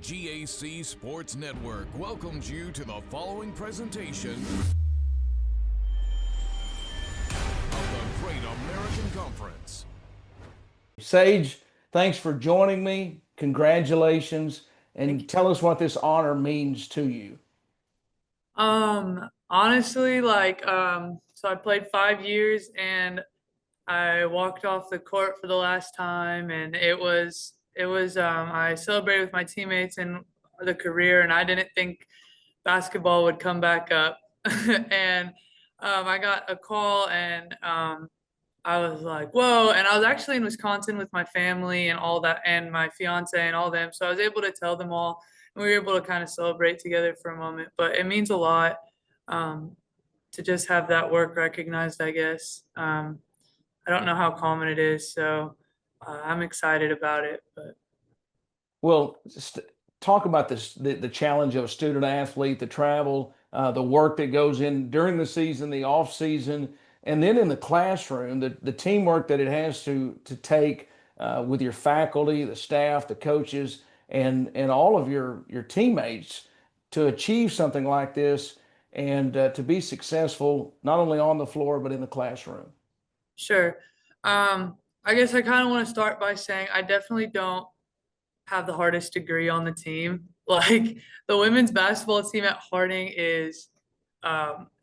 GAC Sports Network welcomes you to the following presentation of the Great American Conference. Sage, thanks for joining me. Congratulations. And tell us what this honor means to you. Honestly, so I played 5 years and I walked off the court for the last time, and I celebrated with my teammates and the career, and I didn't think basketball would come back up. And I got a call, and I was like, whoa. And I was actually in Wisconsin with my family and all that, and my fiance and all them. So I was able to tell them all, and we were able to kind of celebrate together for a moment. But it means a lot to just have that work recognized, I guess. I don't know how common it is, so I'm excited about it. But Well, talk about this, the challenge of a student athlete, the travel, the work that goes in during the season, the off season, and then in the classroom, the teamwork that it has to take with your faculty, the staff, the coaches, and all of your teammates to achieve something like this and to be successful not only on the floor but in the classroom. sure. I guess I kind of want to start by saying I definitely don't have the hardest degree on the team. Like, the women's basketball team at Harding is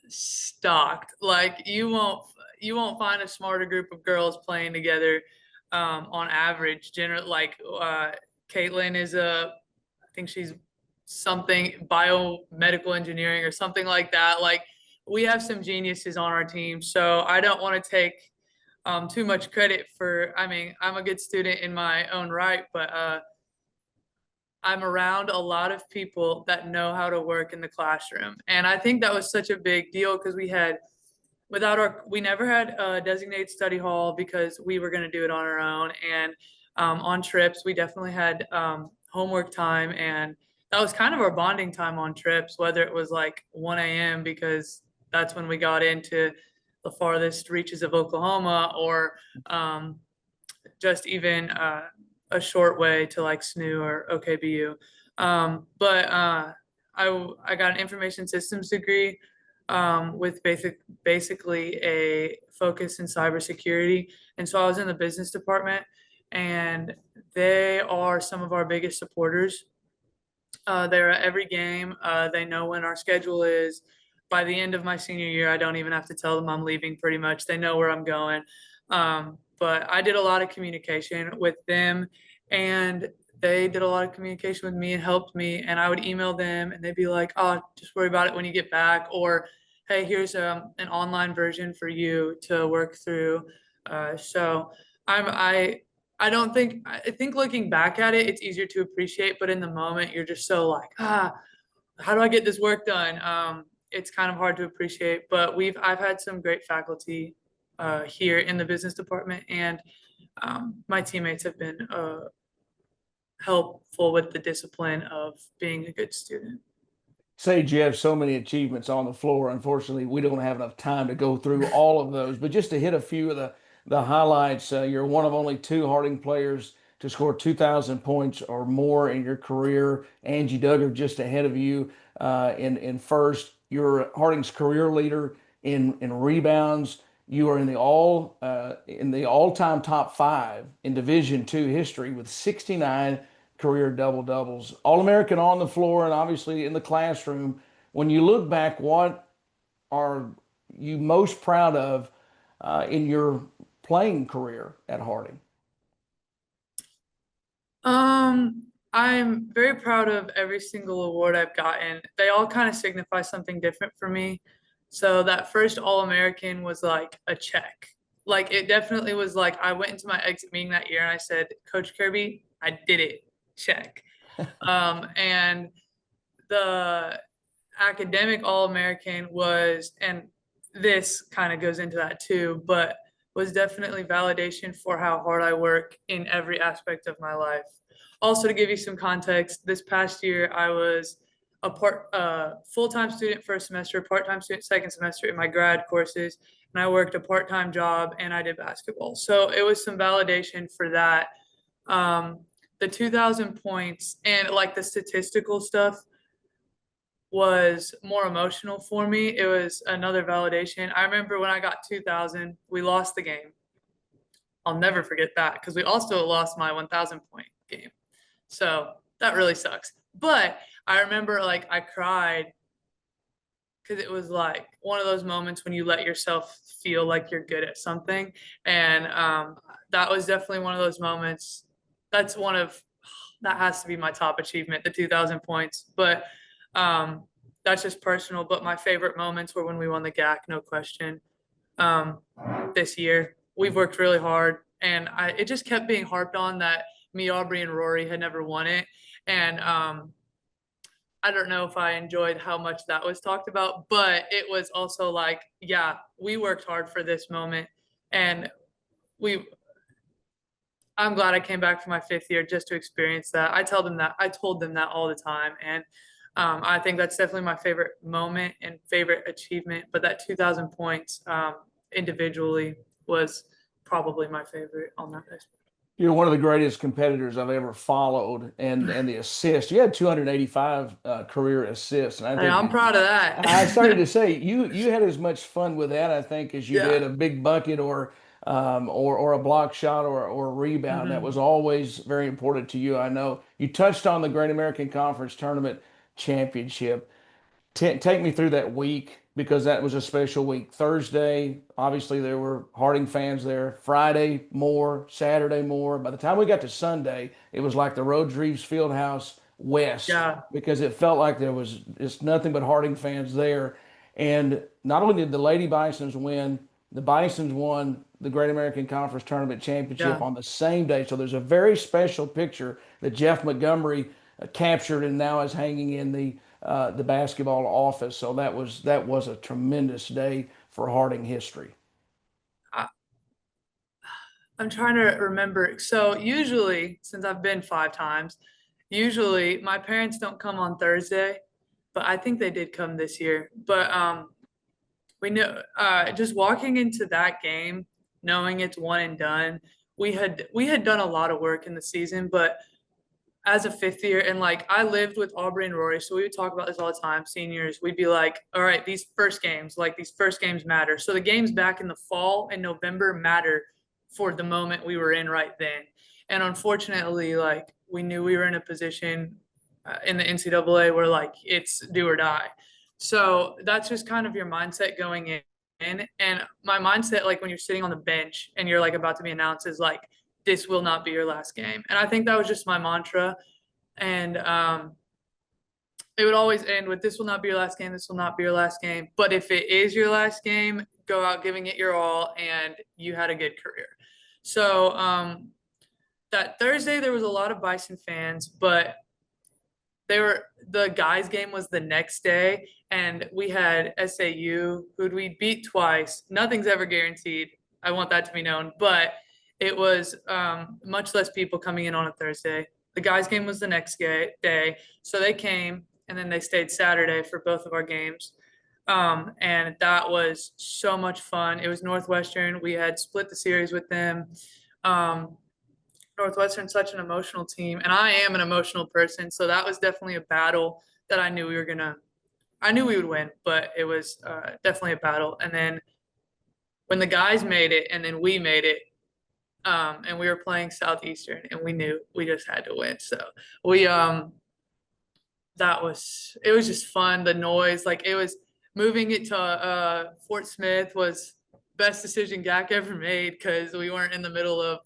stocked. Like, you won't find a smarter group of girls playing together on average. Caitlin is I think she's something biomedical engineering or something like that. Like, we have some geniuses on our team, so I don't want to take too much credit for. I mean, I'm a good student in my own right, but I'm around a lot of people that know how to work in the classroom. And I think that was such a big deal because we never had a designated study hall because we were going to do it on our own. And on trips, we definitely had homework time. And that was kind of our bonding time on trips, whether it was like 1 a.m. because that's when we got into the farthest reaches of Oklahoma, or just even a short way to like SNU or OKBU. I got an information systems degree with basically a focus in cybersecurity. And so I was in the business department, and they are some of our biggest supporters. They're at every game. They know when our schedule is. By the end of my senior year, I don't even have to tell them I'm leaving pretty much. They know where I'm going. But I did a lot of communication with them, and they did a lot of communication with me and helped me. And I would email them, and they'd be like, "Oh, just worry about it when you get back," or, "Hey, here's an online version for you to work through." So I don't think I think looking back at it, it's easier to appreciate, but in the moment, you're just so like, how do I get this work done? It's kind of hard to appreciate, but I've had some great faculty here in the business department, and my teammates have been helpful with the discipline of being a good student. Sage, you have so many achievements on the floor. Unfortunately, we don't have enough time to go through all of those, but just to hit a few of the highlights, you're one of only two Harding players to score 2,000 points or more in your career. Angie Duggar just ahead of you in first. You're Harding's career leader in rebounds. You are in the all-time top 5 in Division II history with 69 career double doubles. All-American on the floor and obviously in the classroom. When you look back, what are you most proud of in your playing career at Harding? I'm very proud of every single award I've gotten. They all kind of signify something different for me. So that first All-American was like a check. Like, it definitely was like I went into my exit meeting that year and I said, "Coach Kirby, I did it. Check." And the academic All-American and this kind of goes into that too, but was definitely validation for how hard I work in every aspect of my life. Also, to give you some context, this past year I was a full-time student first semester, part-time student second semester in my grad courses, and I worked a part-time job and I did basketball. So it was some validation for that. the 2,000 points and like the statistical stuff was more emotional for me. It was another validation. I remember when I got 2,000, we lost the game. I'll never forget that because we also lost my 1,000 point game. So that really sucks. But I remember like I cried because it was like one of those moments when you let yourself feel like you're good at something. And that was definitely one of those moments. That's one of that has to be my top achievement, the 2,000 points. But that's just personal. But my favorite moments were when we won the GAC, no question. Um, this year, we've worked really hard, and it just kept being harped on that me, Aubrey, and Rory had never won it. And I don't know if I enjoyed how much that was talked about, but it was also like, yeah, we worked hard for this moment, and we I'm glad I came back for my 5th year just to experience that. I told them that all the time. And I think that's definitely my favorite moment and favorite achievement. But that 2,000 points individually was probably my favorite on that list. You're one of the greatest competitors I've ever followed, and the assist. You had 285 career assists, and I Hey, I'm think proud of that. I started to say you had as much fun with that, I think, as you did Yeah. a big bucket or a block shot or a rebound. That Hmm. was always very important to you. I know you touched on the Great American Conference Tournament Championship. Take me through that week because that was a special week. Thursday, obviously, there were Harding fans there. Friday, more. Saturday, more. By the time we got to Sunday, it was like the Rhodes Reeves Fieldhouse West Yeah. because it felt like there was just nothing but Harding fans there. And not only did the Lady Bisons win, the Bisons won the Great American Conference Tournament Championship Yeah. on the same day. So there's a very special picture that Jeff Montgomery captured and now is hanging in the basketball office. So that was a tremendous day for Harding history. I, I'm trying to remember. So usually, since I've been 5 times, usually my parents don't come on Thursday, but I think they did come this year. But we know just walking into that game, knowing it's one and done, we had done a lot of work in the season, but as a 5th year, and like I lived with Aubrey and Rory, so we would talk about this all the time. Seniors, we'd be like, all right, these first games matter. So the games back in the fall and November matter for the moment we were in right then. And unfortunately, like we knew we were in a position in the NCAA where like it's do or die. So that's just kind of your mindset going in. And my mindset, like when you're sitting on the bench and you're like about to be announced, is like, this will not be your last game. And I think that was just my mantra. And it would always end with, this will not be your last game. This will not be your last game. But if it is your last game, go out giving it your all, and you had a good career. So that Thursday, there was a lot of Bison fans, but the guys game was the next day, and we had SAU who'd we beat twice. Nothing's ever guaranteed. I want that to be known, but it was much less people coming in on a Thursday. The guys game was the next day, so they came and then they stayed Saturday for both of our games. And that was so much fun. It was Northwestern. We had split the series with them. Northwestern's such an emotional team, and I am an emotional person, so that was definitely a battle that I knew we would win, but it was definitely a battle. And then when the guys made it, and then we made it, and we were playing Southeastern, and we knew we just had to win. So we it was just fun. The noise, like it was moving it to Fort Smith was best decision GAC ever made because we weren't in the middle of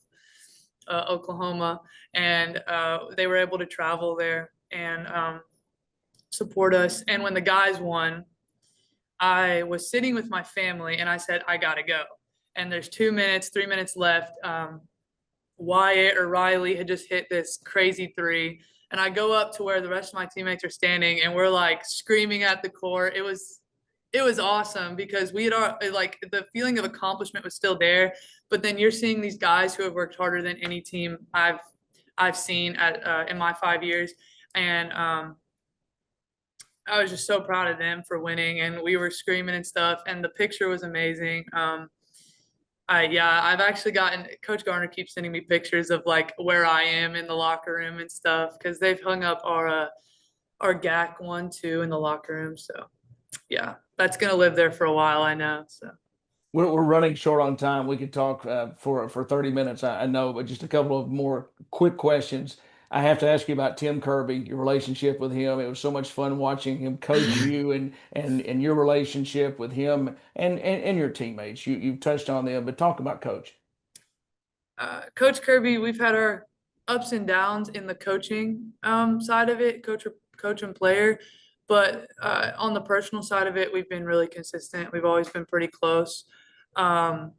Oklahoma, and they were able to travel there and support us. And when the guys won, I was sitting with my family and I said, I gotta go. And there's 2 minutes, 3 minutes left. Wyatt or Riley had just hit this crazy three. And I go up to where the rest of my teammates are standing, and we're like screaming at the court. It was awesome because we had like the feeling of accomplishment was still there. But then you're seeing these guys who have worked harder than any team I've seen in my 5 years, and I was just so proud of them for winning. And we were screaming and stuff, and the picture was amazing. Yeah, I've actually gotten Coach Garner keeps sending me pictures of like where I am in the locker room and stuff because they've hung up our GAC one too in the locker room. So yeah, that's gonna live there for a while, I know. So We're running short on time. We could talk for 30 minutes, I know, but just a couple of more quick questions. I have to ask you about Tim Kirby, your relationship with him. It was so much fun watching him coach you and your relationship with him and your teammates. You've touched on them, but talk about Coach. Coach Kirby, we've had our ups and downs in the coaching side of it, coach and player, but on the personal side of it, we've been really consistent. We've always been pretty close. Um,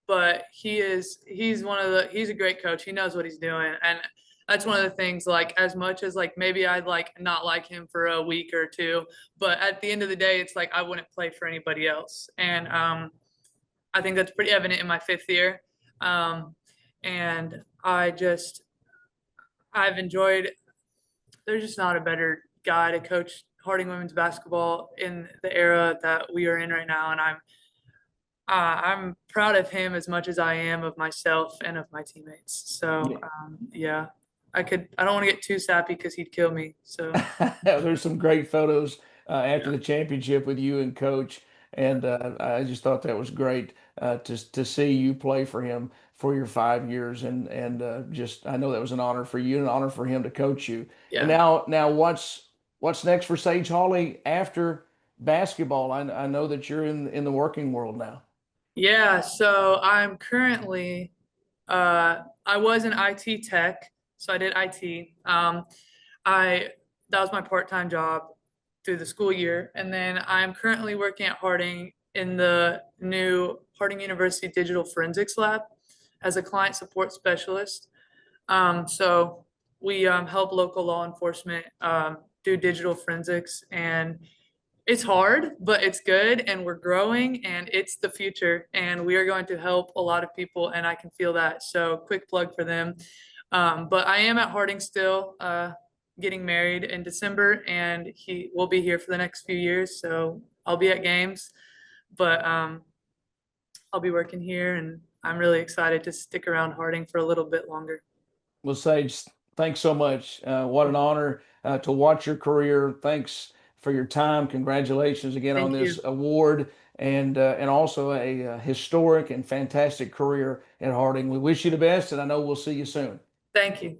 but he's he's a great coach. He knows what he's doing. And that's one of the things, like, as much as like maybe I'd like not like him for a week or two, but at the end of the day, it's like I wouldn't play for anybody else. And I think that's pretty evident in my 5th year. Um, and I've enjoyed, there's just not a better guy to coach Harding women's basketball in the era that we are in right now. And I'm proud of him as much as I am of myself and of my teammates. So, yeah, I don't want to get too sappy because he'd kill me. So, There's some great photos after the championship with you and Coach, and I just thought that was great to see you play for him for your 5 years, and just I know that was an honor for you and an honor for him to coach you. And yeah. now what's next for Sage Hawley after basketball? I know that you're in the working world now. Yeah. So I'm currently, I was an IT tech. So I did IT. I, that was my part-time job through the school year. And then I'm currently working at Harding in the new Harding University Digital Forensics Lab as a client support specialist. So we help local law enforcement do digital forensics, and it's hard, but it's good, and we're growing, and it's the future, and we are going to help a lot of people, and I can feel that. So quick plug for them. But I am at Harding still, getting married in December, and he will be here for the next few years. So I'll be at games, but I'll be working here, and I'm really excited to stick around Harding for a little bit longer. Well, Sage, thanks so much. What an honor to watch your career. Thanks for your time. Congratulations again on Thank you. this award and also a historic and fantastic career at Harding. We wish you the best, and I know we'll see you soon. Thank you.